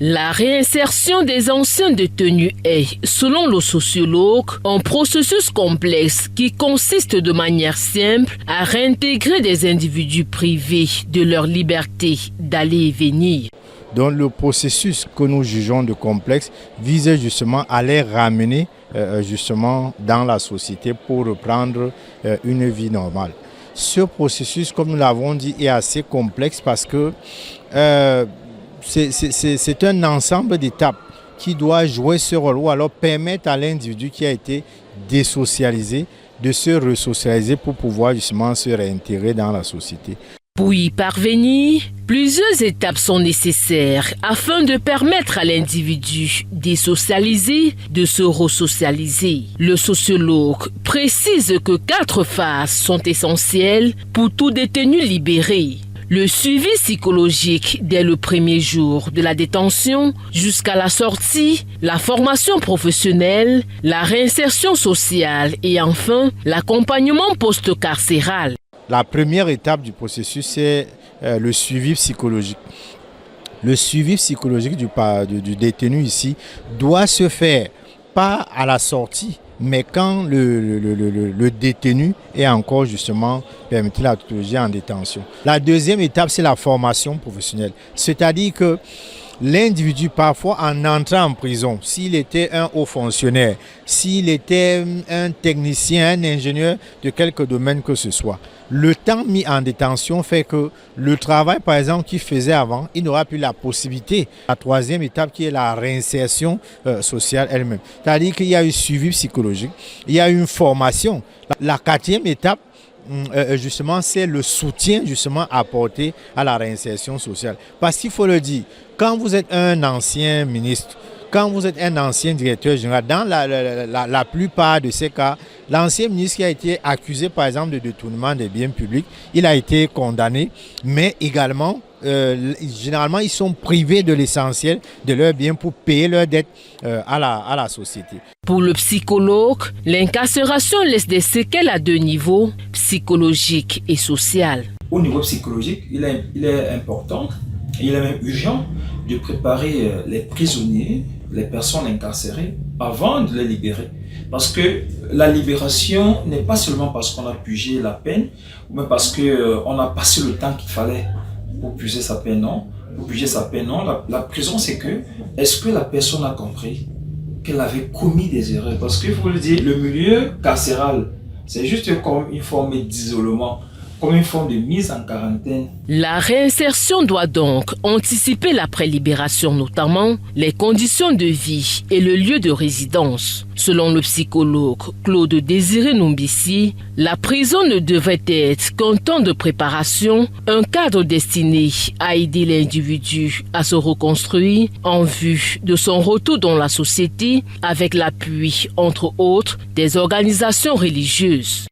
La réinsertion des anciens détenus est, selon le sociologue, un processus complexe qui consiste de manière simple à réintégrer des individus privés de leur liberté d'aller et venir. Donc le processus que nous jugeons de complexe visait justement à les ramener justement dans la société pour reprendre une vie normale. Ce processus, comme nous l'avons dit, est assez complexe parce que c'est un ensemble d'étapes qui doit jouer ce rôle ou alors permettre à l'individu qui a été désocialisé de se resocialiser pour pouvoir justement se réintégrer dans la société. Pour y parvenir, plusieurs étapes sont nécessaires afin de permettre à l'individu désocialisé de se resocialiser. Le sociologue précise que 4 phases sont essentielles pour tout détenu libéré. Le suivi psychologique dès le premier jour de la détention jusqu'à la sortie, la formation professionnelle, la réinsertion sociale et enfin l'accompagnement post-carcéral. La première étape du processus, c'est le suivi psychologique. Le suivi psychologique du détenu ici doit se faire pas à la sortie, mais quand le détenu est encore justement, permettez la tautologie, en détention. La deuxième étape, c'est la formation professionnelle. C'est-à-dire que l'individu, parfois en entrant en prison, s'il était un haut fonctionnaire, s'il était un technicien, un ingénieur de quelque domaine que ce soit, le temps mis en détention fait que le travail, par exemple, qu'il faisait avant, il n'aura plus la possibilité. La troisième étape qui est la réinsertion sociale elle-même. C'est-à-dire qu'il y a eu suivi psychologique, il y a eu une formation. La quatrième étape, justement, c'est le soutien justement apporté à la réinsertion sociale. Parce qu'il faut le dire, quand vous êtes un ancien ministre, quand vous êtes un ancien directeur général, dans la plupart de ces cas, l'ancien ministre qui a été accusé par exemple de détournement des biens publics, il a été condamné, mais également, généralement, ils sont privés de l'essentiel de leurs biens pour payer leurs dettes à la société. Pour le psychologue, l'incarcération laisse des séquelles à 2 niveaux, psychologique et social. Au niveau psychologique, il est important, il est même urgent de préparer les prisonniers, les personnes incarcérées, avant de les libérer. Parce que la libération n'est pas seulement parce qu'on a purgé la peine, ou même parce qu'on a passé le temps qu'il fallait pour purger sa peine, non. Pour purger sa peine, non. La prison, c'est que, est-ce que la personne a compris qu'elle avait commis des erreurs? Parce qu'il faut le dire, le milieu carcéral, c'est juste comme une forme d'isolement, comme une forme de mise en quarantaine. La réinsertion doit donc anticiper l'après-libération, notamment les conditions de vie et le lieu de résidence. Selon le psychologue Claude Désiré Numbissi, la prison ne devrait être qu'un temps de préparation, un cadre destiné à aider l'individu à se reconstruire en vue de son retour dans la société avec l'appui, entre autres, des organisations religieuses.